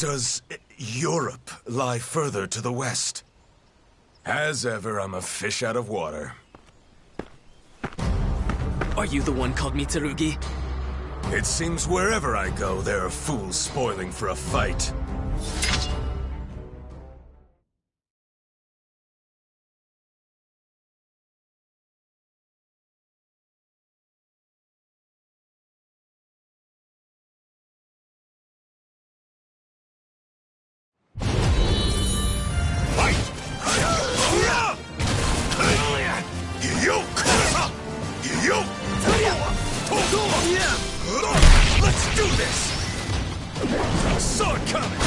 Does Europe lie further to the west? As ever, I'm a fish out of water. Are you the one called Mitsurugi? It seems wherever I go, there are fools spoiling for a fight. Let's do this! Sword coming!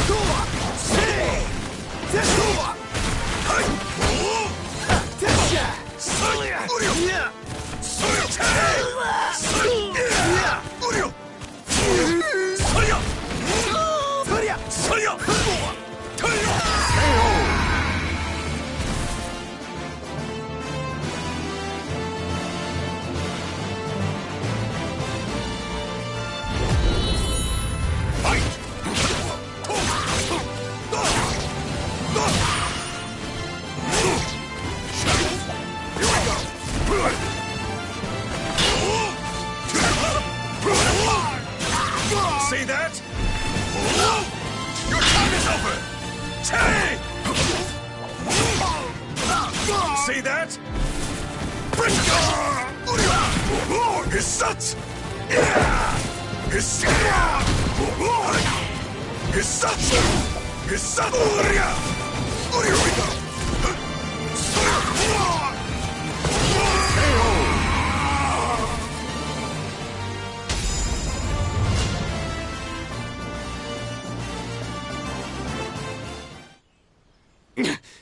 See that? Your time is over! Take! See that? Hissatsu! Hissatsu!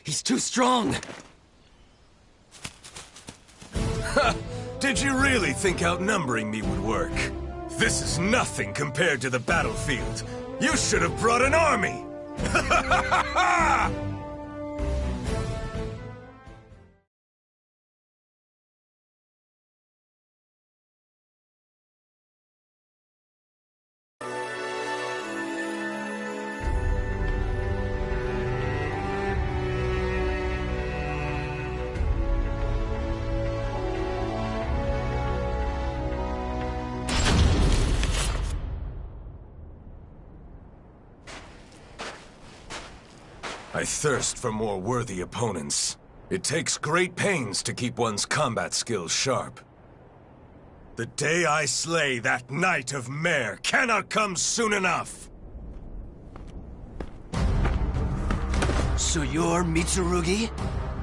He's too strong! Did you really think outnumbering me would work? This is nothing compared to the battlefield. You should have brought an army! I thirst for more worthy opponents. It takes great pains to keep one's combat skills sharp. The day I slay that Knight of Mare cannot come soon enough! So you're Mitsurugi?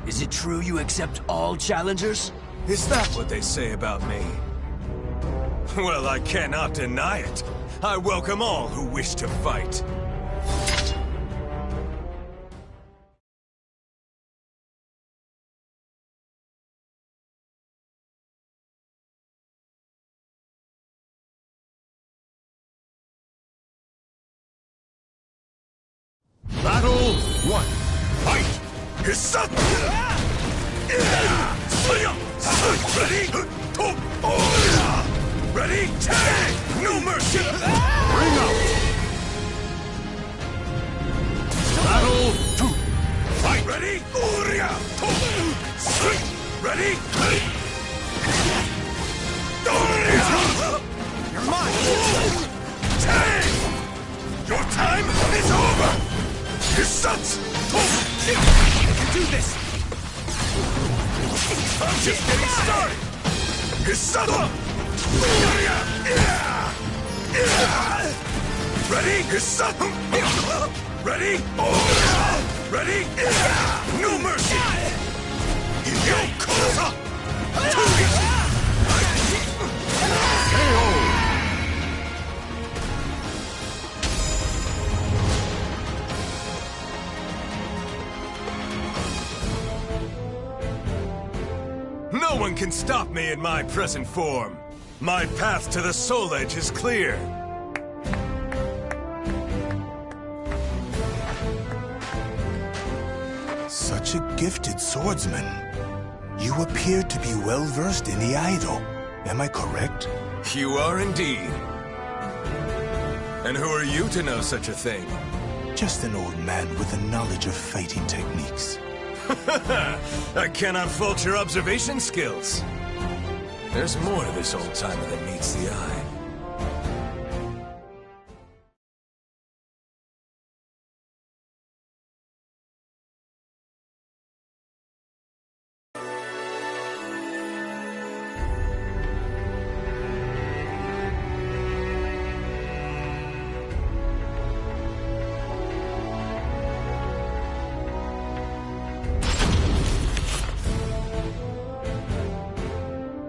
Is it true you accept all challengers? Is that what they say about me? Well, I cannot deny it. I welcome all who wish to fight. Battle 1. Fight! Hissatsu! Ready? Ready? Take! No mercy! Bring out! Battle 2. Fight! Ready? Ready? You're mine! Take! Your time is over! Hissatsu! I can do this! I'm just getting started! Hissatsu! Ready? Hissatsu! Ready? Ready? No mercy! Yokoza! No one can stop me in my present form. My path to the Soul Edge is clear. Such a gifted swordsman. You appear to be well versed in the idol. Am I correct? You are indeed. And who are you to know such a thing? Just an old man with a knowledge of fighting techniques. I cannot fault your observation skills. There's more to this old-timer than meets the eye.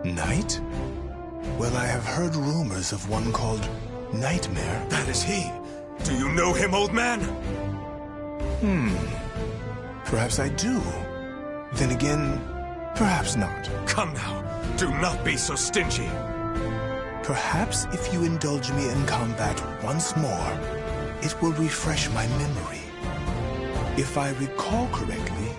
Knight? Well, I have heard rumors of one called Nightmare. That is he. Do you know him, old man? Perhaps I do. Then again, perhaps not. Come now. Do not be so stingy. Perhaps if you indulge me in combat once more, it will refresh my memory. If I recall correctly,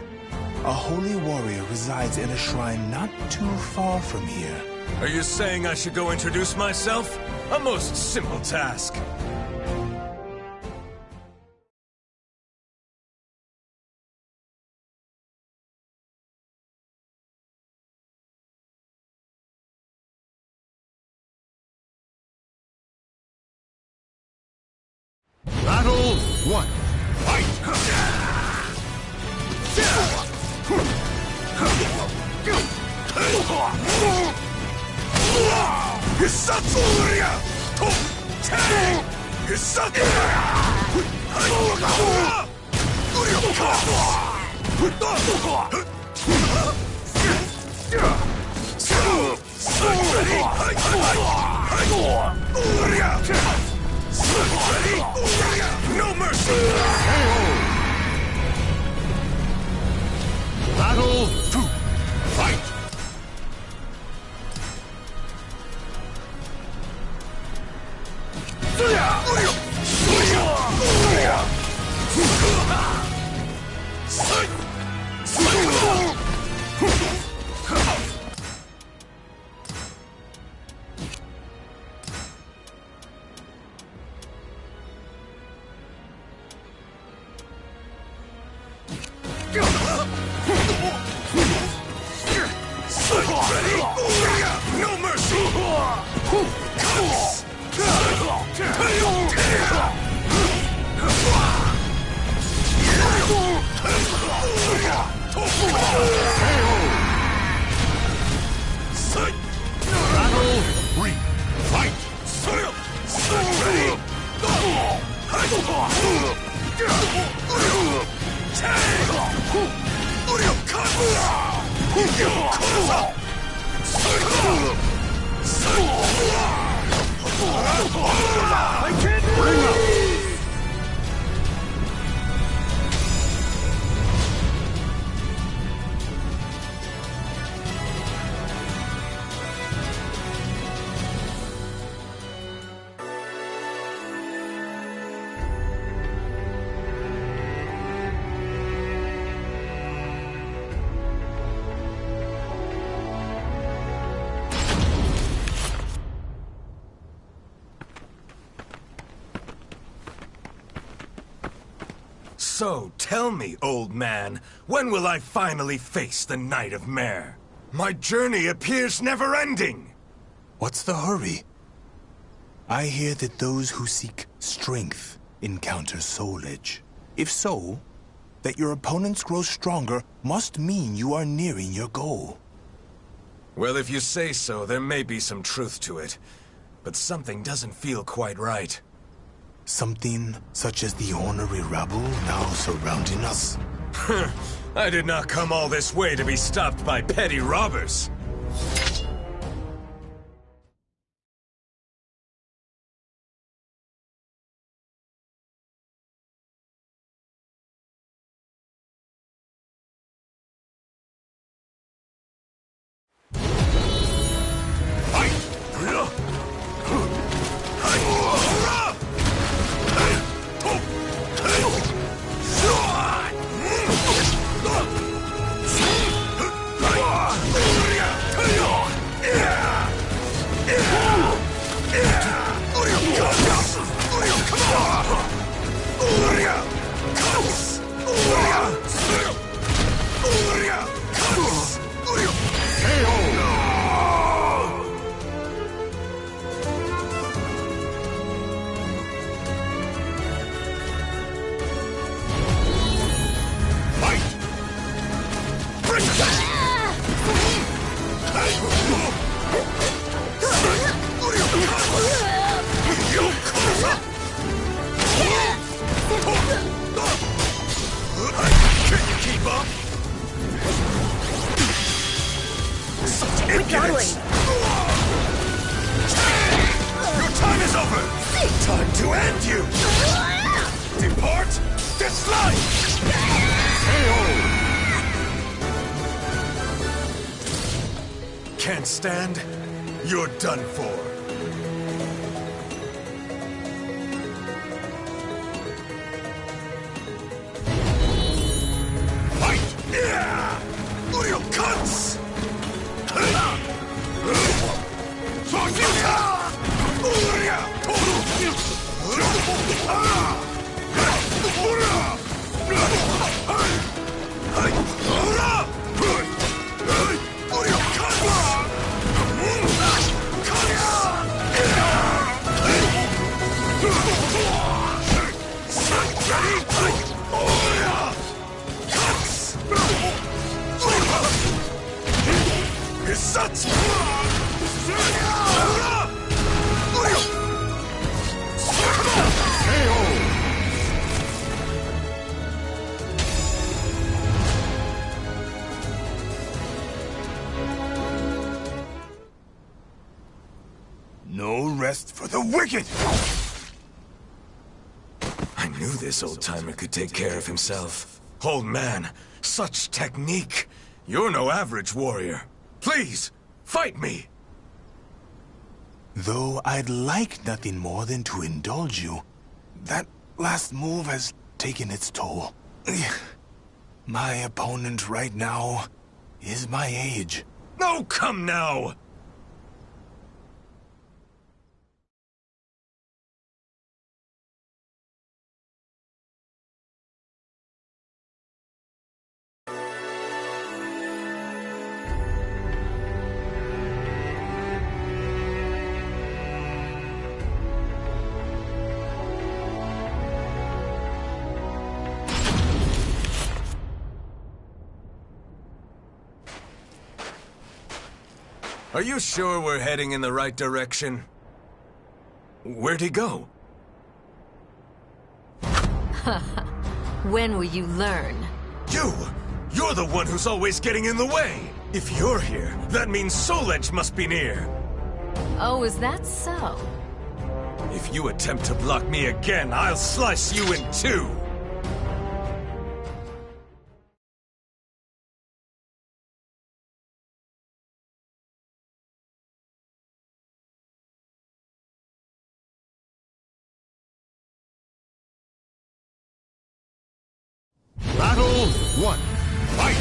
a holy warrior resides in a shrine not too far from here. Are you saying I should go introduce myself? A most simple task. Battle 1. Fight! Hisatsuria! No mercy! Battle 2. Fight! No mercy! Battle 3. Fight! Bring up! So, tell me, old man, when will I finally face the Knight of Mare? My journey appears never-ending! What's the hurry? I hear that those who seek strength encounter soul edge. If so, that your opponents grow stronger must mean you are nearing your goal. Well, if you say so, there may be some truth to it. But something doesn't feel quite right. Something such as the ornery rabble now surrounding us? I did not come all this way to be stopped by petty robbers. stand, you're done for. Fight! Yeah! Uryu cuts! No rest for the wicked! I knew this old-timer could take care of himself. Old man, such technique. You're no average warrior. Please, fight me! Though I'd like nothing more than to indulge you, that last move has taken its toll. My opponent right now is my age. No, come now! Are you sure we're heading in the right direction? Where'd he go? When will you learn? You're the one who's always getting in the way! If you're here, that means Soul Edge must be near! Oh, is that so? If you attempt to block me again, I'll slice you in two! Battle 1. Fight!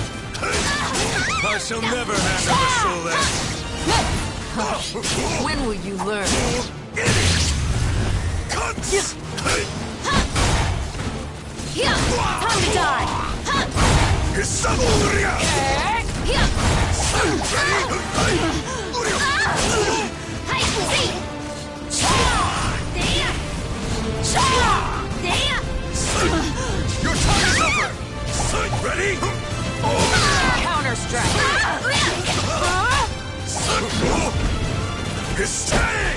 I shall never hand over Soul Edge! When will you learn? Cuts! Time to die! Hisaburia! Your time is over! Ready? Counter strike! Stay!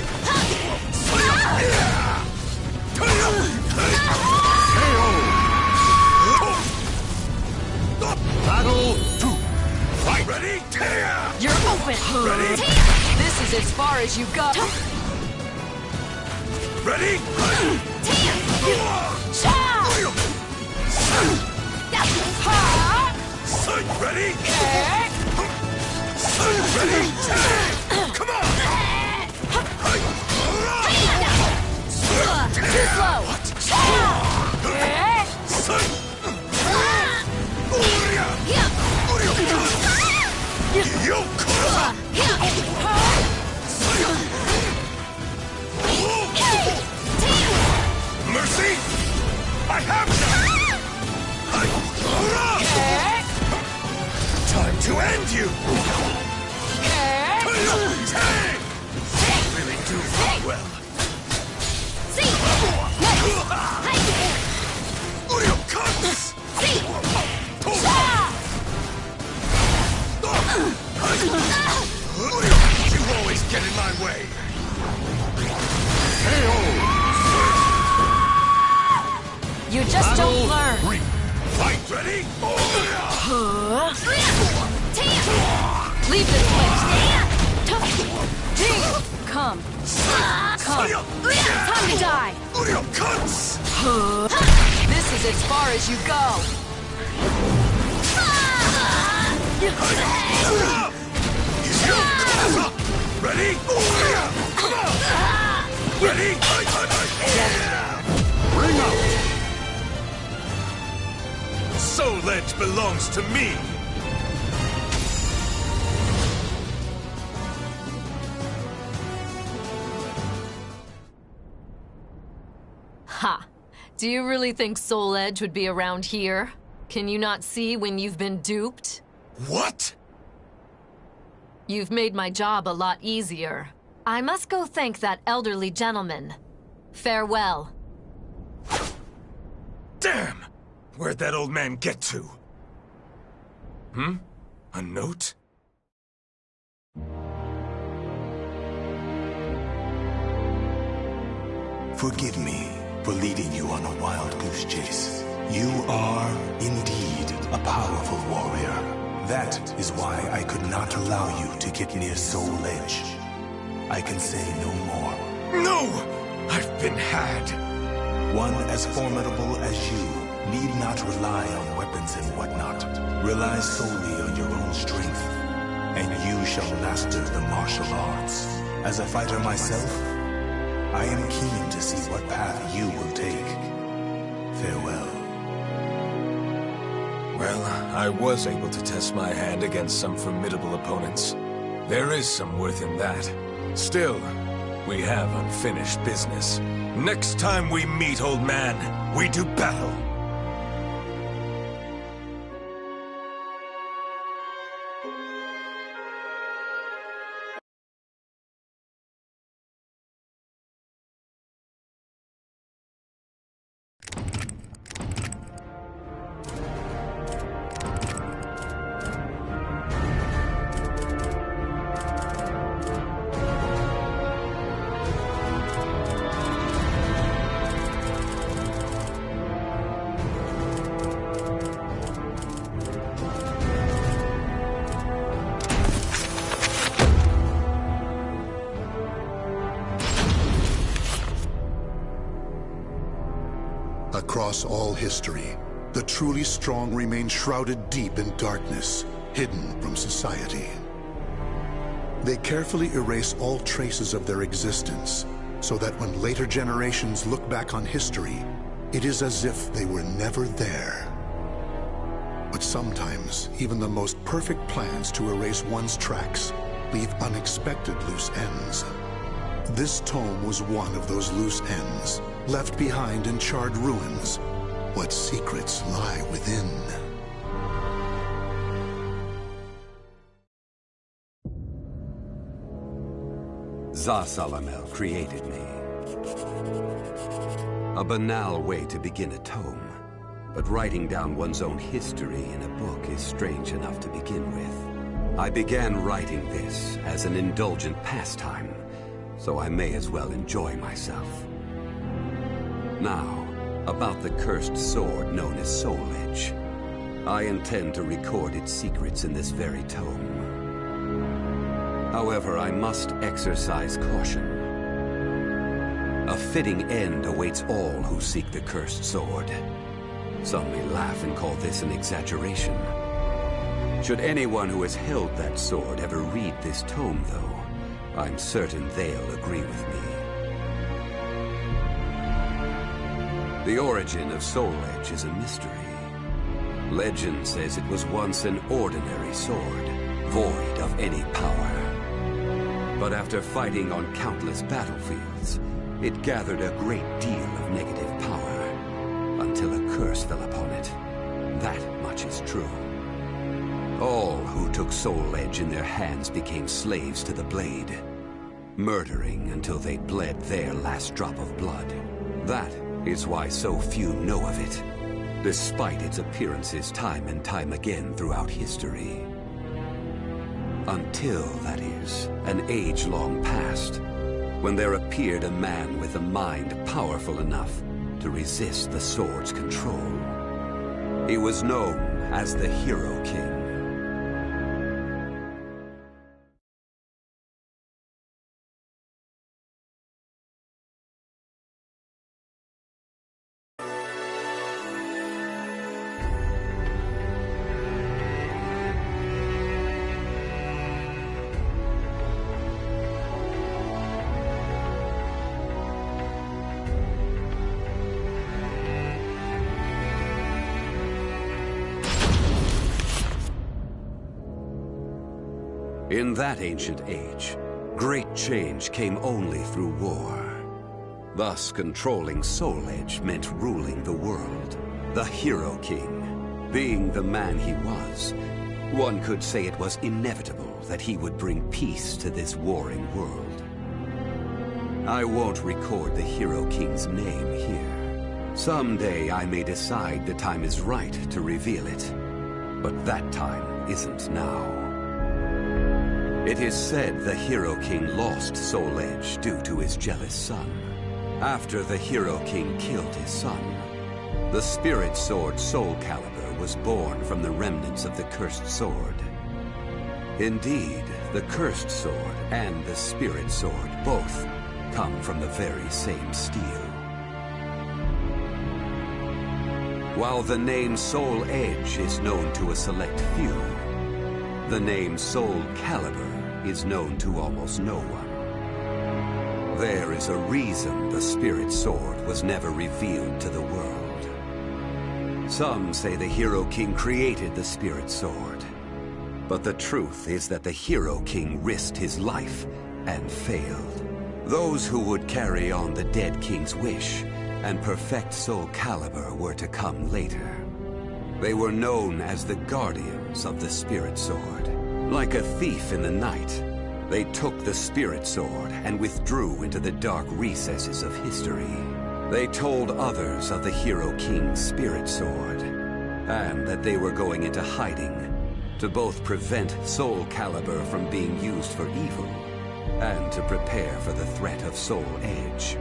Battle 2. Fight! Ready? You're open! Ready? This is as far as you go! Ready? Ready? Ready? Come on! Too slow! Mercy! I have none! Time to end you! Really do fight well. You always get in my way. You just don't learn! 3. Fight! Ready? Leave this place! Come. Come. Time to die! This is as far as you go! Is your Ready? Come on! Ready? Bring out! Soul Edge belongs to me! Ha! Do you really think Soul Edge would be around here? Can you not see when you've been duped? What? You've made my job a lot easier. I must go thank that elderly gentleman. Farewell. Damn! Where'd that old man get to? A note? Forgive me for leading you on a wild goose chase. You are, indeed, a powerful warrior. That is why I could not allow you to get near Soul Edge. I can say no more. No! I've been had. One as formidable as you need not rely on weapons and whatnot. Rely solely on your own strength, and you shall master the martial arts. As a fighter myself, I am keen to see what path you will take. Farewell. Well, I was able to test my hand against some formidable opponents. There is some worth in that. Still, we have unfinished business. Next time we meet, old man, we do battle. Across all history, the truly strong remain shrouded deep in darkness, hidden from society. They carefully erase all traces of their existence, so that when later generations look back on history, it is as if they were never there. But sometimes, even the most perfect plans to erase one's tracks leave unexpected loose ends. This tome was one of those loose ends, left behind in charred ruins. What secrets lie within? Za-Salamel created me. A banal way to begin a tome, but writing down one's own history in a book is strange enough to begin with. I began writing this as an indulgent pastime, so I may as well enjoy myself. Now, about the cursed sword known as Soul Edge. I intend to record its secrets in this very tome. However, I must exercise caution. A fitting end awaits all who seek the cursed sword. Some may laugh and call this an exaggeration. Should anyone who has held that sword ever read this tome, though, I'm certain they'll agree with me. The origin of Soul Edge is a mystery. Legend says it was once an ordinary sword, void of any power. But after fighting on countless battlefields, it gathered a great deal of negative power, until a curse fell upon it. That much is true. All who took Soul Edge in their hands became slaves to the blade, murdering until they bled their last drop of blood. That is why so few know of it, despite its appearances time and time again throughout history. Until, that is, an age long past, when there appeared a man with a mind powerful enough to resist the sword's control. He was known as the Hero King. In that ancient age, great change came only through war. Thus, controlling Soul Edge meant ruling the world. The Hero King, being the man he was, one could say it was inevitable that he would bring peace to this warring world. I won't record the Hero King's name here. Someday I may decide the time is right to reveal it, but that time isn't now. It is said the Hero King lost Soul Edge due to his jealous son. After the Hero King killed his son, the spirit sword Soul Calibur was born from the remnants of the Cursed Sword. Indeed, the Cursed Sword and the Spirit Sword both come from the very same steel. While the name Soul Edge is known to a select few, the name Soul Calibur is known to almost no one. There is a reason the Spirit Sword was never revealed to the world. Some say the Hero King created the Spirit Sword, but the truth is that the Hero King risked his life and failed. Those who would carry on the dead king's wish and perfect Soul Calibur were to come later. They were known as the Guardians of the Spirit Sword. Like a thief in the night, they took the Spirit Sword and withdrew into the dark recesses of history. They told others of the Hero King's Spirit Sword, and that they were going into hiding to both prevent Soul Calibur from being used for evil, and to prepare for the threat of Soul Edge.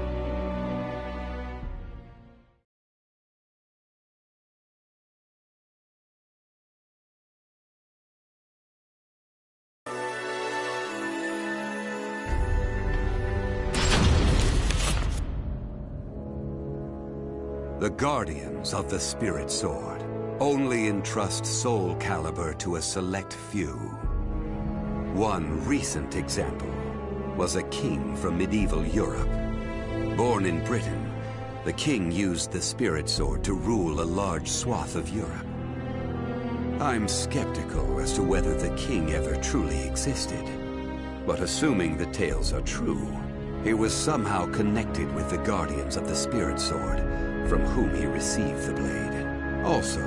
The Guardians of the Spirit Sword only entrust Soul Calibur to a select few. One recent example was a king from medieval Europe. Born in Britain, the king used the Spirit Sword to rule a large swath of Europe. I'm skeptical as to whether the king ever truly existed, but assuming the tales are true, he was somehow connected with the Guardians of the Spirit Sword, from whom he received the blade. Also,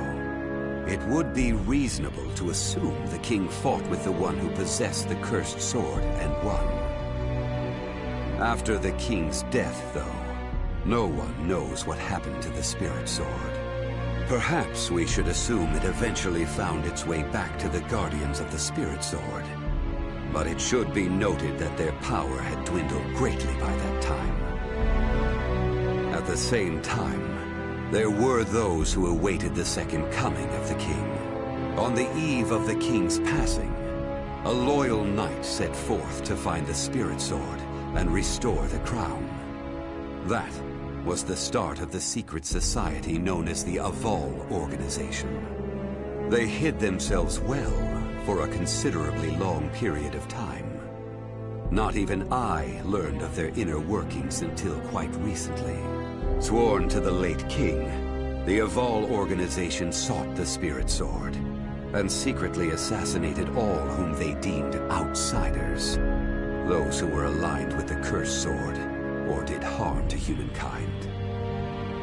it would be reasonable to assume the king fought with the one who possessed the cursed sword and won. After the king's death, though, no one knows what happened to the Spirit Sword. Perhaps we should assume it eventually found its way back to the Guardians of the Spirit Sword. But it should be noted that their power had dwindled greatly by that time. At the same time, there were those who awaited the second coming of the king. On the eve of the king's passing, a loyal knight set forth to find the Spirit Sword and restore the crown. That was the start of the secret society known as the Aval Organization. They hid themselves well for a considerably long period of time. Not even I learned of their inner workings until quite recently. Sworn to the late king, the Aval Organization sought the Spirit Sword and secretly assassinated all whom they deemed outsiders, those who were aligned with the Cursed Sword or did harm to humankind.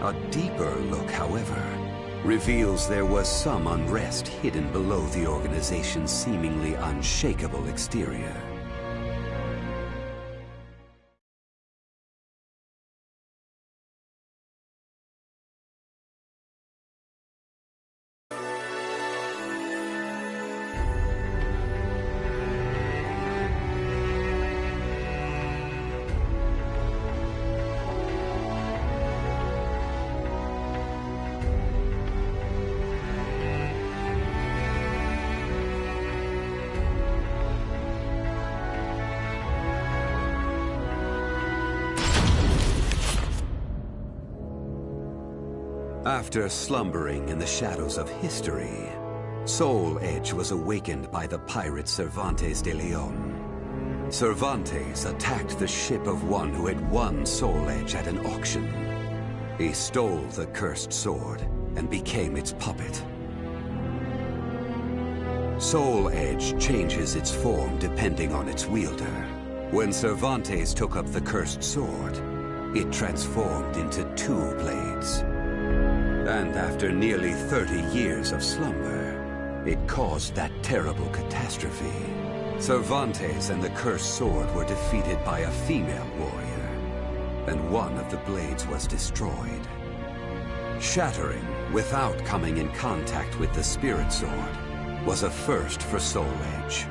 A deeper look, however, reveals there was some unrest hidden below the organization's seemingly unshakable exterior. After slumbering in the shadows of history, Soul Edge was awakened by the pirate Cervantes de Leon. Cervantes attacked the ship of one who had won Soul Edge at an auction. He stole the cursed sword and became its puppet. Soul Edge changes its form depending on its wielder. When Cervantes took up the cursed sword, it transformed into 2 blades. And after nearly 30 years of slumber, it caused that terrible catastrophe. Cervantes and the cursed sword were defeated by a female warrior, and one of the blades was destroyed. Shattering without coming in contact with the spirit sword was a first for Soul Edge.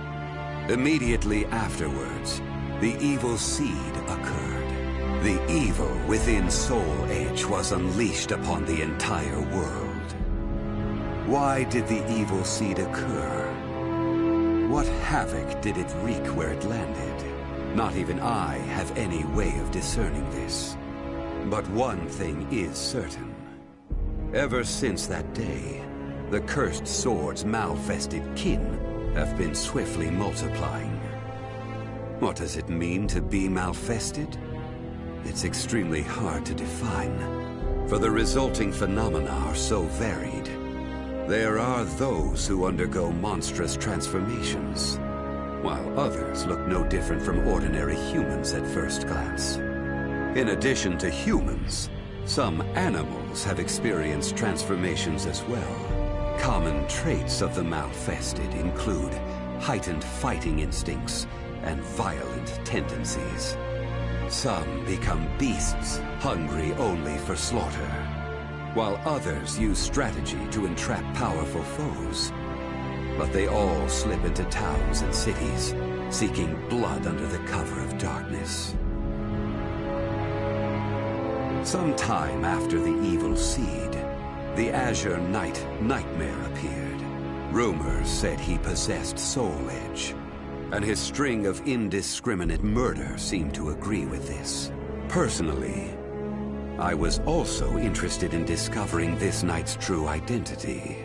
Immediately afterwards, the evil seed occurred. The evil within Soul Edge was unleashed upon the entire world. Why did the evil seed occur? What havoc did it wreak where it landed? Not even I have any way of discerning this. But one thing is certain. Ever since that day, the cursed sword's malfested kin have been swiftly multiplying. What does it mean to be malfested? It's extremely hard to define, for the resulting phenomena are so varied. There are those who undergo monstrous transformations, while others look no different from ordinary humans at first glance. In addition to humans, some animals have experienced transformations as well. Common traits of the malfested include heightened fighting instincts and violent tendencies. Some become beasts, hungry only for slaughter, while others use strategy to entrap powerful foes. But they all slip into towns and cities, seeking blood under the cover of darkness. Sometime after the evil seed, the Azure Knight Nightmare appeared. Rumors said he possessed Soul Edge, and his string of indiscriminate murder seemed to agree with this. Personally, I was also interested in discovering this knight's true identity.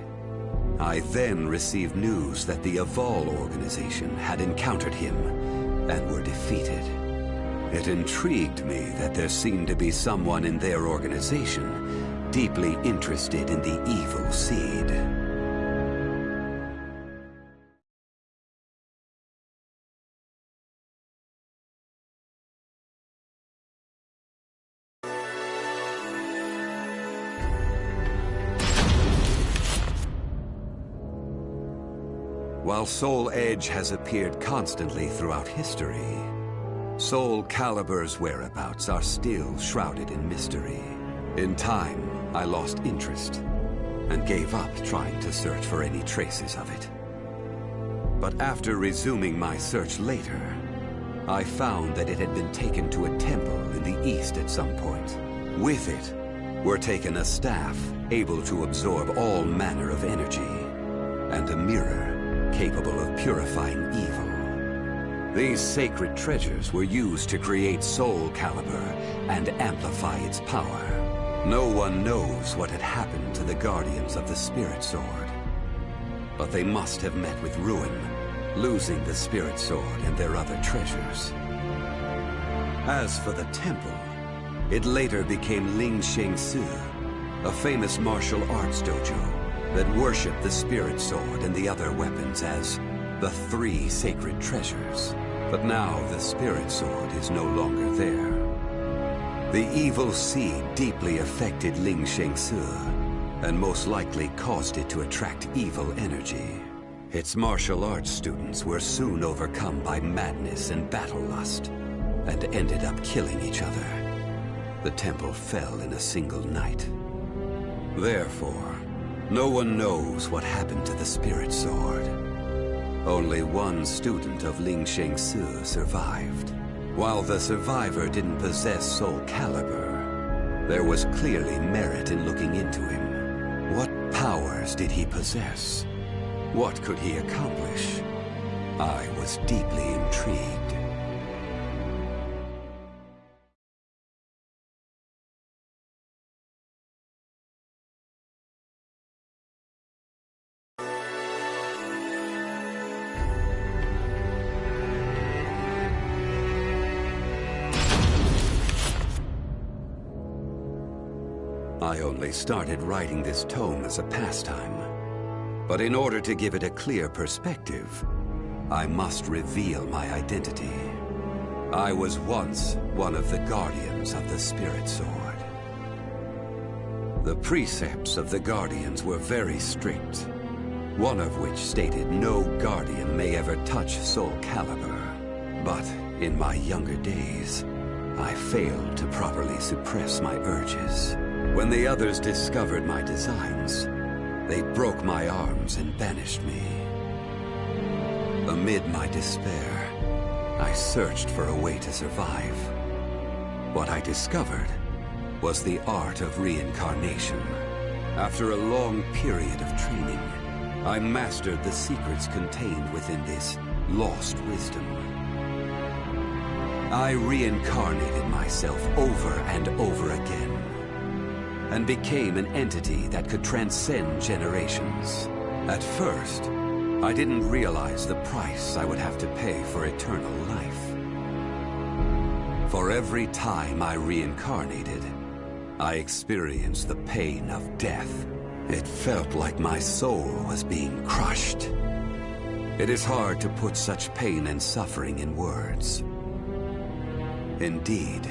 I then received news that the Aval organization had encountered him and were defeated. It intrigued me that there seemed to be someone in their organization deeply interested in the evil seed. While Soul Edge has appeared constantly throughout history, Soul Calibur's whereabouts are still shrouded in mystery. In time, I lost interest and gave up trying to search for any traces of it. But after resuming my search later, I found that it had been taken to a temple in the east at some point. With it were taken a staff able to absorb all manner of energy, and a mirror capable of purifying evil. These sacred treasures were used to create Soul Calibur and amplify its power. No one knows what had happened to the Guardians of the Spirit Sword, but they must have met with ruin, losing the Spirit Sword and their other treasures. As for the temple, it later became Ling Sheng Su, a famous martial arts dojo that worshipped the Spirit Sword and the other weapons as the 3 sacred treasures. But now the Spirit Sword is no longer there. The evil seed deeply affected Ling Sheng Su, and most likely caused it to attract evil energy. Its martial arts students were soon overcome by madness and battle lust, and ended up killing each other. The temple fell in a single night. Therefore, no one knows what happened to the Spirit Sword. Only one student of Ling Sheng Su survived. While the survivor didn't possess Soul Calibur, there was clearly merit in looking into him. What powers did he possess? What could he accomplish? I was deeply intrigued. I only started writing this tome as a pastime. But in order to give it a clear perspective, I must reveal my identity. I was once one of the guardians of the Spirit Sword. The precepts of the Guardians were very strict, one of which stated no Guardian may ever touch Soul Calibur. But in my younger days, I failed to properly suppress my urges. When the others discovered my designs, they broke my arms and banished me. Amid my despair, I searched for a way to survive. What I discovered was the art of reincarnation. After a long period of training, I mastered the secrets contained within this lost wisdom. I reincarnated myself over and over again, and became an entity that could transcend generations. At first, I didn't realize the price I would have to pay for eternal life. For every time I reincarnated, I experienced the pain of death. It felt like my soul was being crushed. It is hard to put such pain and suffering in words. Indeed,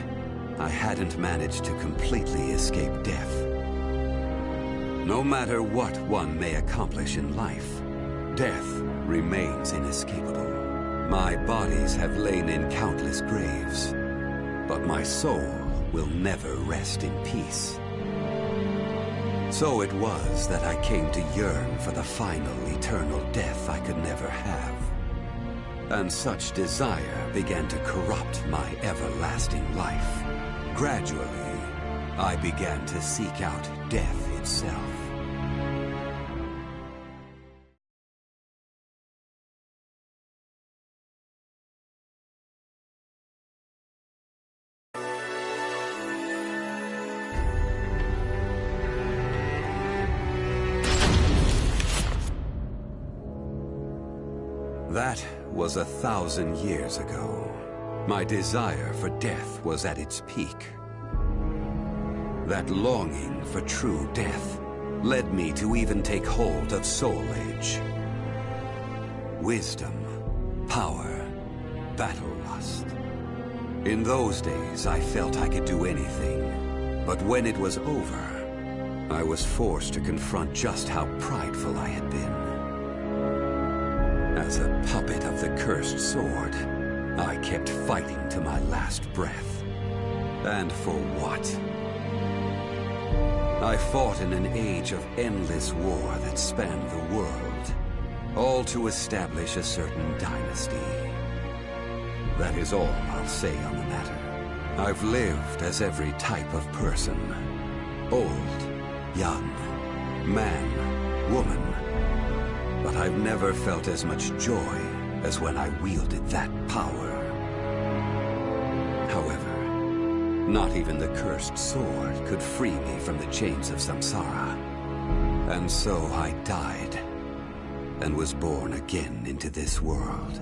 I hadn't managed to completely escape death. No matter what one may accomplish in life, death remains inescapable. My bodies have lain in countless graves, but my soul will never rest in peace. So it was that I came to yearn for the final eternal death I could never have. And such desire began to corrupt my everlasting life. Gradually, I began to seek out death itself. That was 1,000 years ago. My desire for death was at its peak. That longing for true death led me to even take hold of Soul Edge. Wisdom, power, battle lust. In those days, I felt I could do anything. But when it was over, I was forced to confront just how prideful I had been. As a puppet of the cursed sword, I kept fighting to my last breath. And for what? I fought in an age of endless war that spanned the world, all to establish a certain dynasty. That is all I'll say on the matter. I've lived as every type of person. Old, young, man, woman. But I've never felt as much joy as when I wielded that power. However, not even the cursed sword could free me from the chains of samsara. And so I died, and was born again into this world.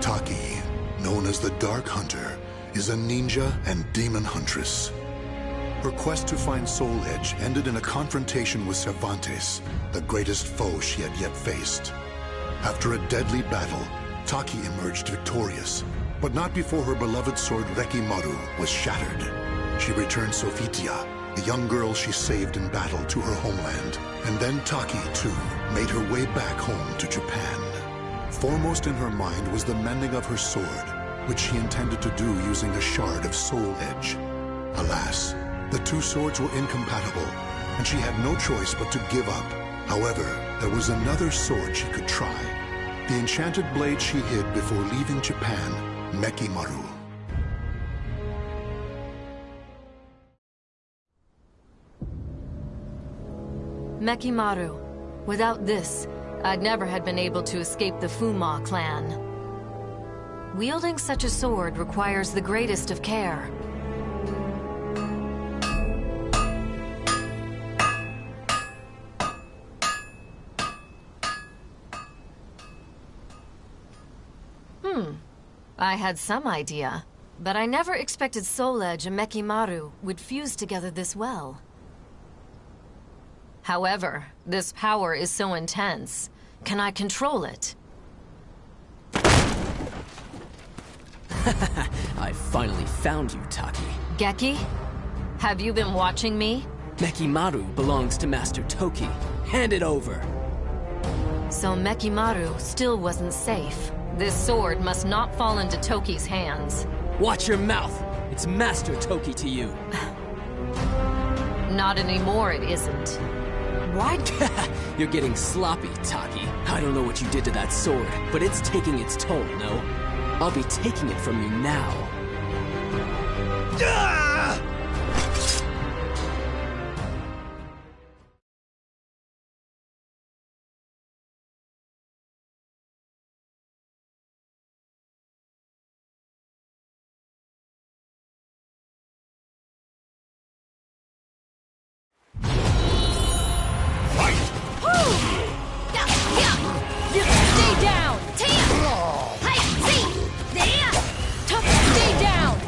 Taki, known as the Dark Hunter, is a ninja and demon huntress. Her quest to find Soul Edge ended in a confrontation with Cervantes, the greatest foe she had yet faced. After a deadly battle, Taki emerged victorious, But not before her beloved sword Rekimaru was shattered. She returned Sophitia, the young girl she saved in battle, to her homeland. And then Taki, too, made her way back home to Japan. Foremost in her mind was the mending of her sword, which she intended to do using a shard of Soul Edge. Alas, the two swords were incompatible, and she had no choice but to give up. However, there was another sword she could try. The enchanted blade she hid before leaving Japan, Mekimaru. Mekimaru. Without this, I'd never had been able to escape the Fuma clan. Wielding such a sword requires the greatest of care. I had some idea, but I never expected Soul Edge and Mekimaru would fuse together this well. However, this power is so intense. Can I control it? I finally found you, Taki. Geki? Have you been watching me? Mekimaru belongs to Master Toki. Hand it over. So Mekimaru still wasn't safe. This sword must not fall into Toki's hands. Watch your mouth! It's Master Toki to you. Not anymore, it isn't. What? You're getting sloppy, Taki. I don't know what you did to that sword, but it's taking its toll, no? I'll be taking it from you now. Stay down! Stay down! Stay down!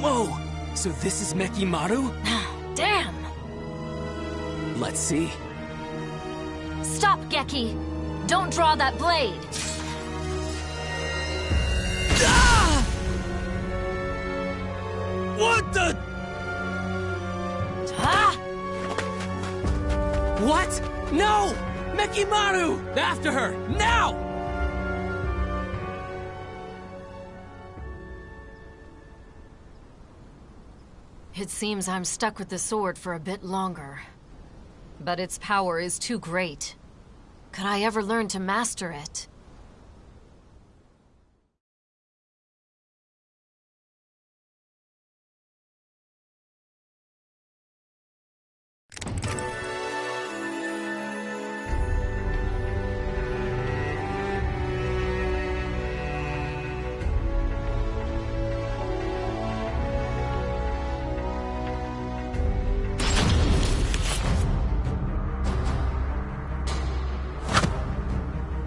Whoa! So this is Mekimaru? Damn! Let's see. Stop, Geki! Don't draw that blade! Ah! What the? Ah! What? No! Mekimaru! After her! Now! It seems I'm stuck with the sword for a bit longer. But its power is too great. Could I ever learn to master it?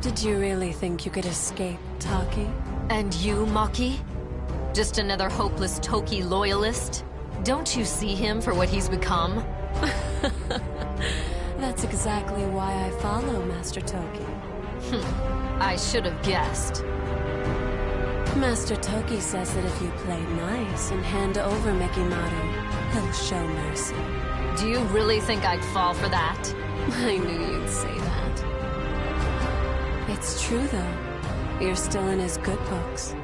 Did you really think you could escape, Taki? And you, Maki? Just another hopeless Toki loyalist? Don't you see him for what he's become? That's exactly why I follow Master Toki. I should have guessed. Master Toki says that if you play nice and hand over Mekimaru, he'll show mercy. Do you really think I'd fall for that? I knew you'd say that. It's true, though. You're still in his good books.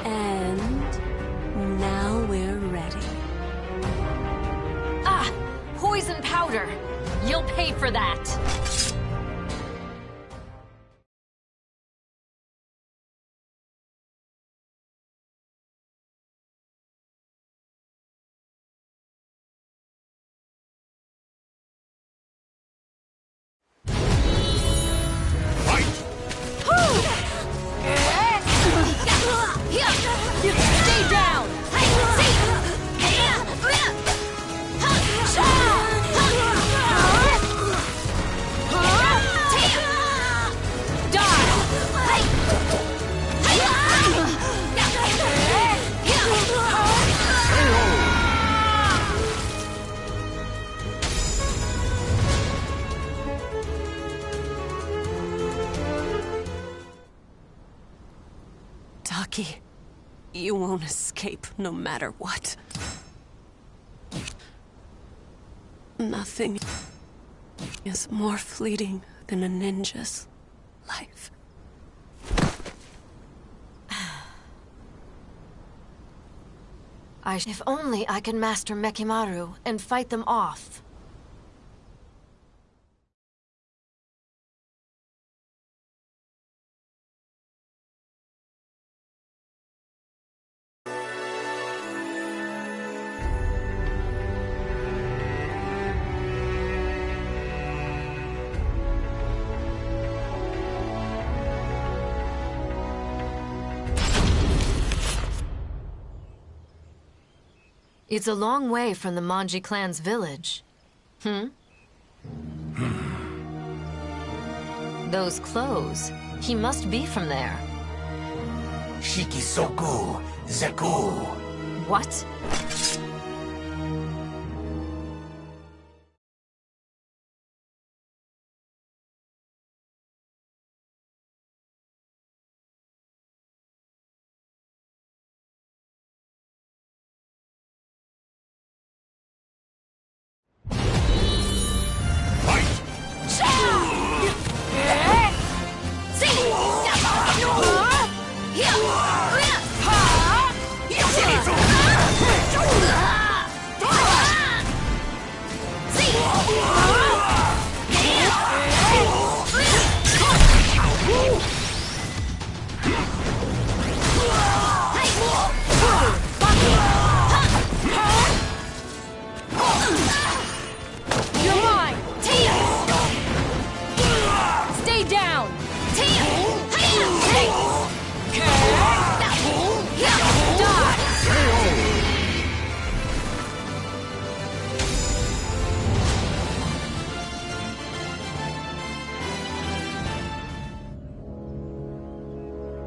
And now we're ready. Ah! Poison powder! You'll pay for that! Stay down! Taki, you won't escape no matter what. Nothing is more fleeting than a ninja's life. If only I could master Mekimaru and fight them off. It's a long way from the Manji clan's village. Those clothes. He must be from there. Shikisoku Zeku. What?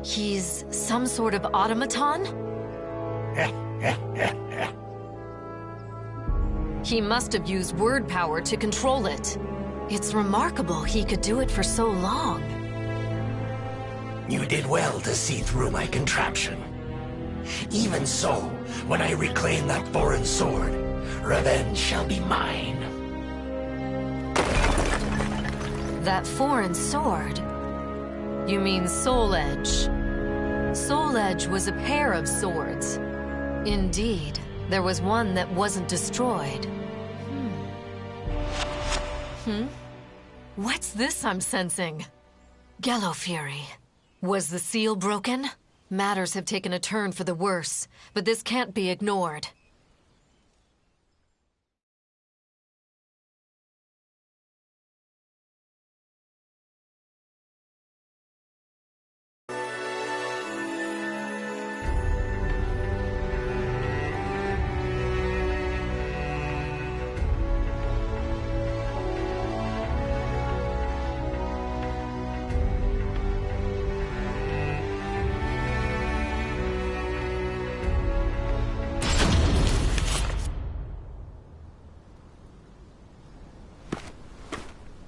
He's some sort of automaton? He must have used word power to control it. It's remarkable he could do it for so long. You did well to see through my contraption. Even so, when I reclaim that foreign sword, revenge shall be mine. That foreign sword? You mean Soul Edge. Soul Edge was a pair of swords. Indeed, there was one that wasn't destroyed. What's this I'm sensing? Gello Fury. Was the seal broken? Matters have taken a turn for the worse, but this can't be ignored.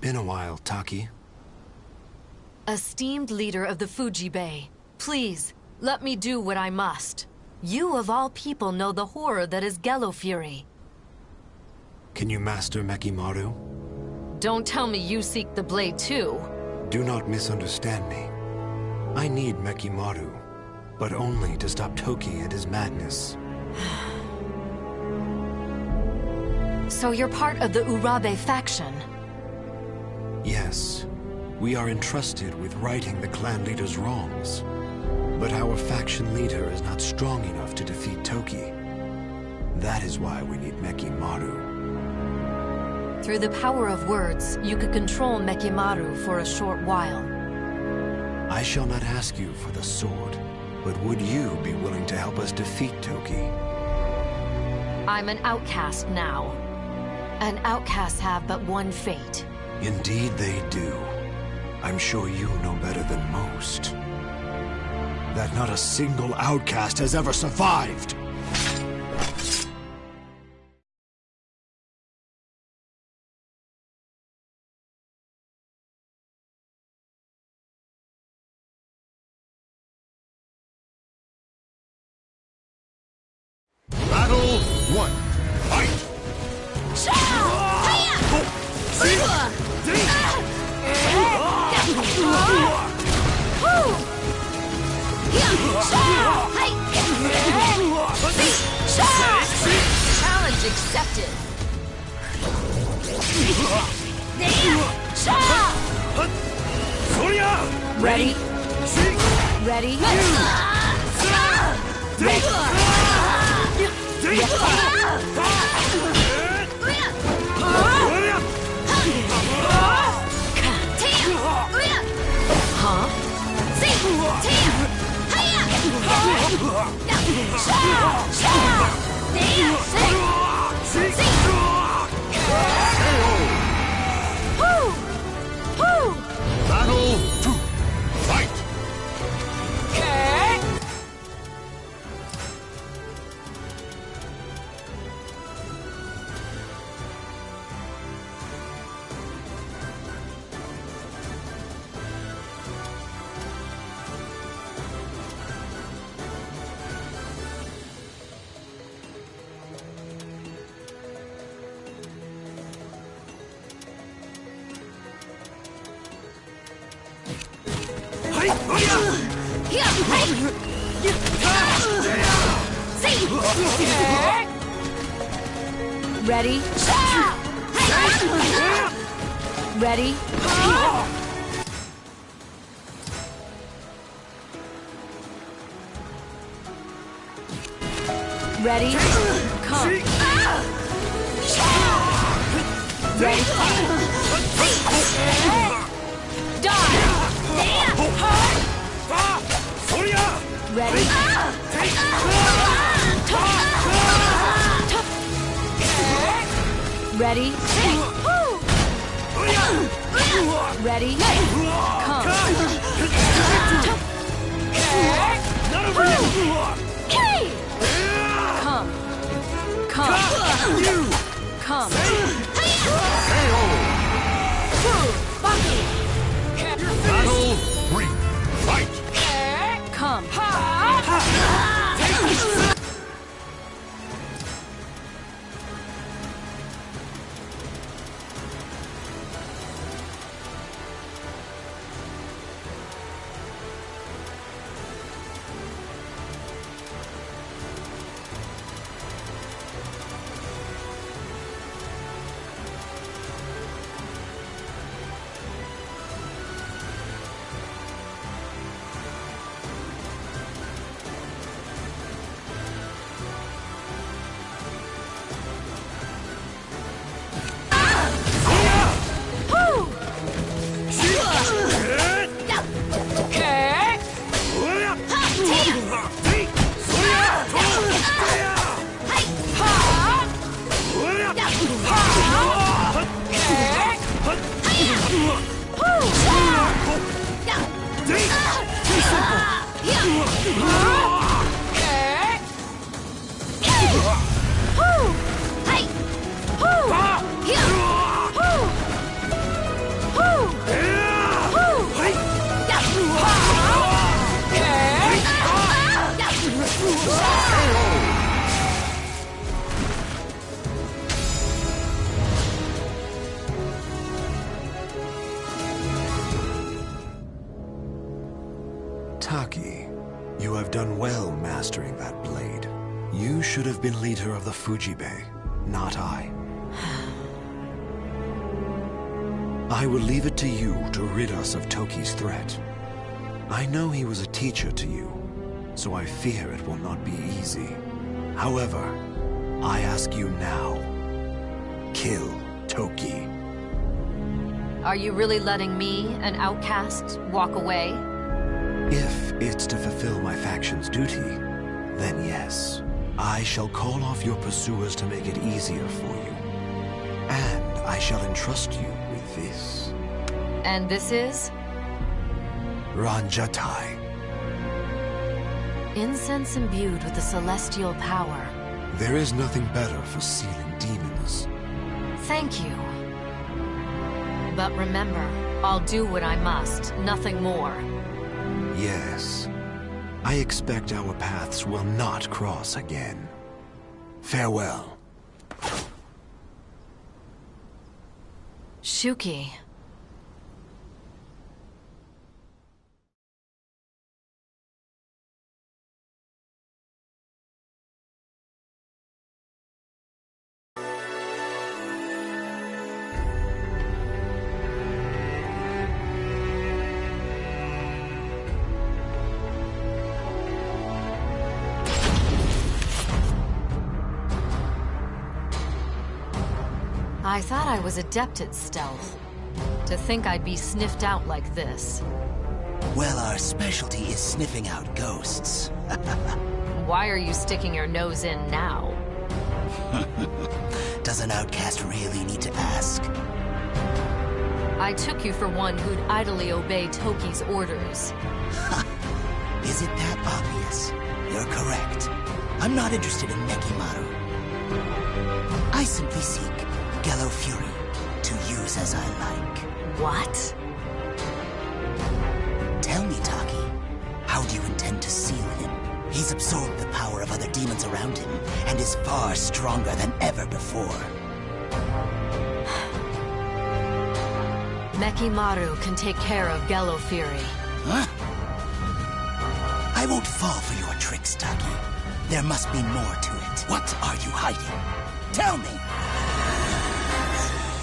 Been a while, Taki. Esteemed leader of the Fuji Bay, please, Let me do what I must. You of all people know the horror that is Gallowfury. Can you master Mekimaru? Don't tell me you seek the blade too. Do not misunderstand me. I need Mekimaru, but only to stop Toki and his madness. So you're part of the Urabe faction? Yes. We are entrusted with righting the clan leader's wrongs. But our faction leader is not strong enough to defeat Toki. That is why we need Mekimaru. Through the power of words, you could control Mekimaru for a short while. I shall not ask you for the sword, but would you be willing to help us defeat Toki? I'm an outcast now. And outcasts have but one fate. Indeed they do. I'm sure you know better than most. That not a single outcast has ever survived! Battle 1. Fight! Challenge accepted. Ready? Ready? Battle 2. Fight! Ready? Ready? Ready? Come. Ready? Die! Ready? Ready? Ready? Come. Come. Come. Battle 3. Fight! Come. Taki, you have done well mastering that blade. You should have been leader of the Fujibe, not I. I will leave it to you to rid us of Toki's threat. I know he was a teacher to you, so I fear it will not be easy. However, I ask you now, kill Toki. Are you really letting me, an outcast, walk away? If it's to fulfill my faction's duty, then yes. I shall call off your pursuers to make it easier for you. And I shall entrust you with this. And this is? Ranjatai. Incense imbued with the celestial power. There is nothing better for sealing demons. Thank you. But remember, I'll do what I must, nothing more. Yes. I expect our paths will not cross again. Farewell. Shuki. I thought I was adept at stealth. To think I'd be sniffed out like this. Well, our specialty is sniffing out ghosts. Why are you sticking your nose in now? Does an outcast really need to ask? I took you for one who'd idly obey Toki's orders. Is it that obvious? You're correct. I'm not interested in Nekimaru. I simply seek Gello Fury to use as I like. What? Tell me, Taki, how do you intend to seal him? He's absorbed the power of other demons around him, and is far stronger than ever before. Nekimaru can take care of Gello Fury. Huh? I won't fall for your tricks, Taki. There must be more to it. What are you hiding? Tell me!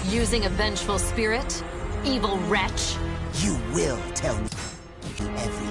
Using a vengeful spirit? Evil wretch? You will tell me everything.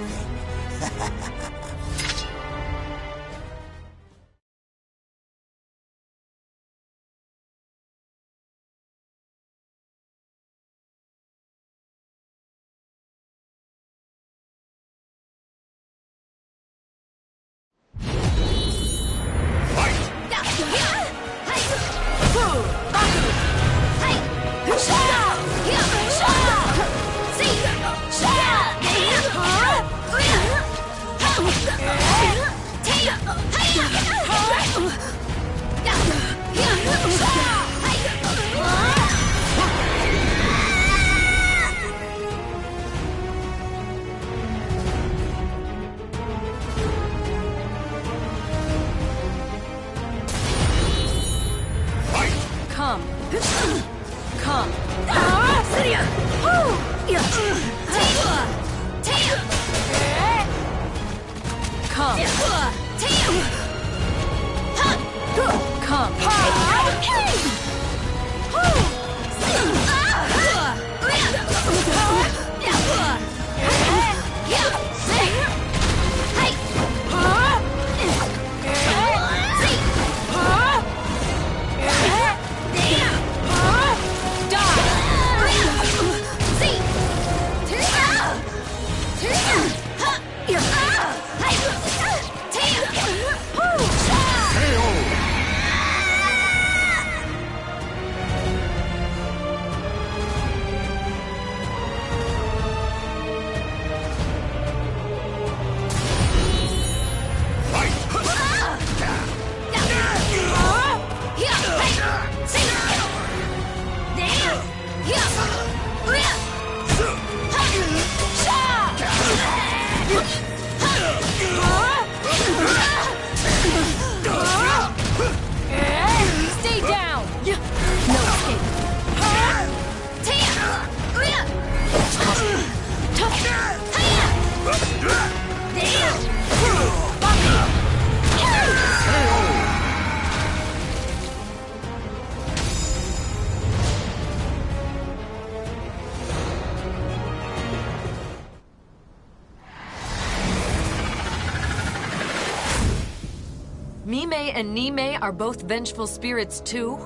Mimei and Nimei are both vengeful spirits too?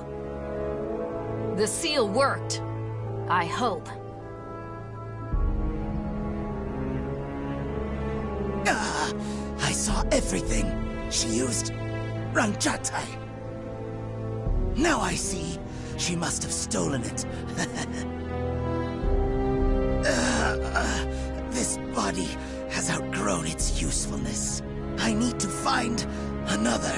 The seal worked. I hope. I saw everything. She used Ranchatai. Now I see. She must have stolen it. This body has outgrown its usefulness. I need to find another.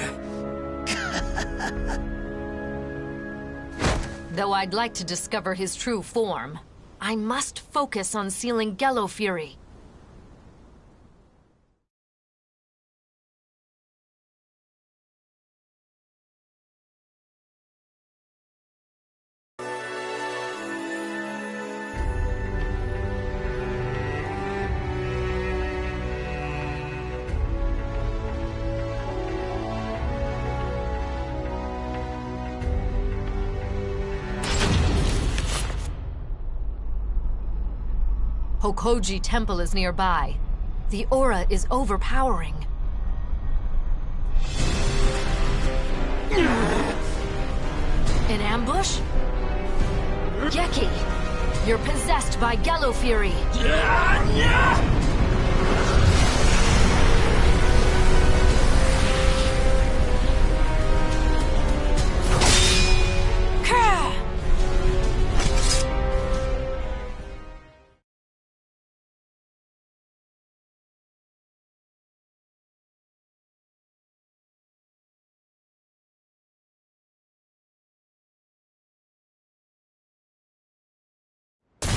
Though I'd like to discover his true form, I must focus on sealing Gallowfury. Hokoji Temple is nearby. The aura is overpowering. An ambush? Geki, you're possessed by Gallowfury.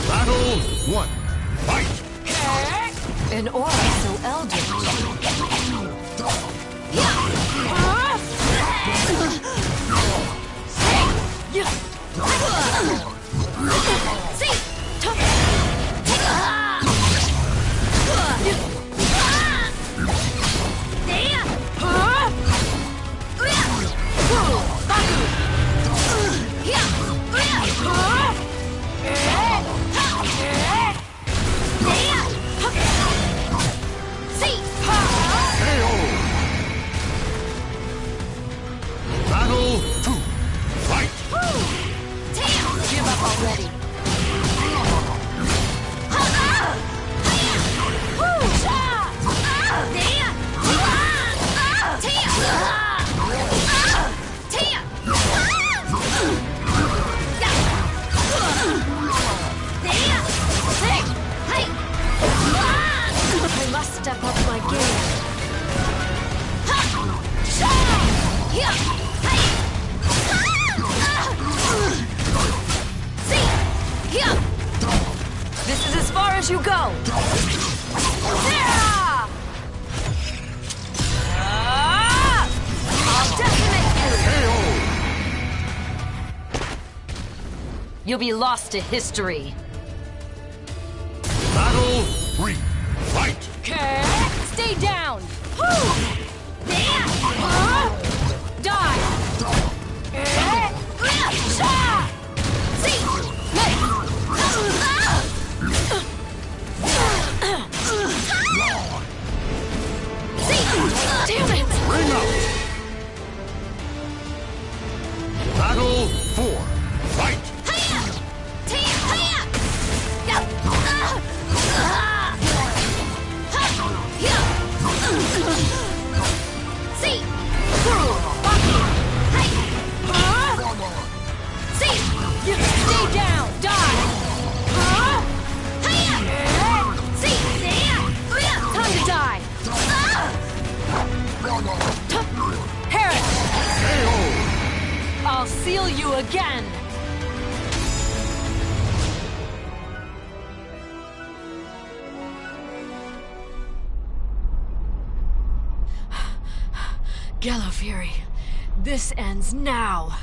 Battle 1. Fight! An aura so elderly. Battle 2. Fight! Give up already. I must step up my game. This is as far as you go. I'll decimate you. You'll be lost to history. Battle 3. Fight! Stay down. Die. Damn it! Ring out! Battle 4. Fight! Stay down! Die! Time to die! Harris! I'll seal you again! Gallowfury, this ends now.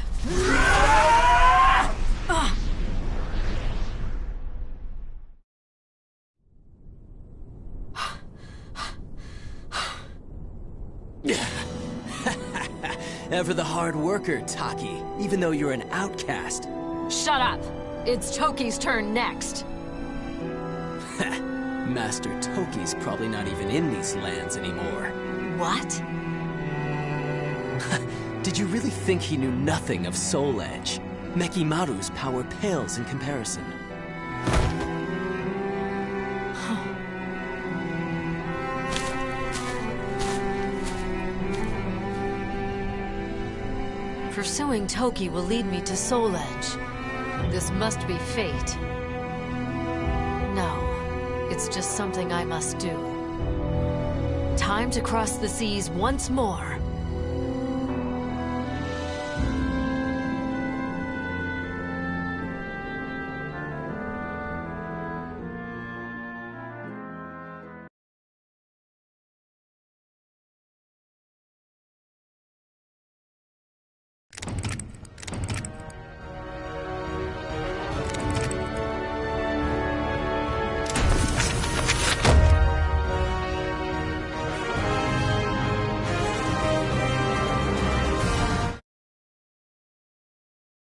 Ever the hard worker, Taki, even though you're an outcast. Shut up! It's Toki's turn next. Master Toki's probably not even in these lands anymore. What? Did you really think he knew nothing of Soul Edge? Mekimaru's power pales in comparison. Pursuing Toki will lead me to Soul Edge. This must be fate. No, it's just something I must do. Time to cross the seas once more.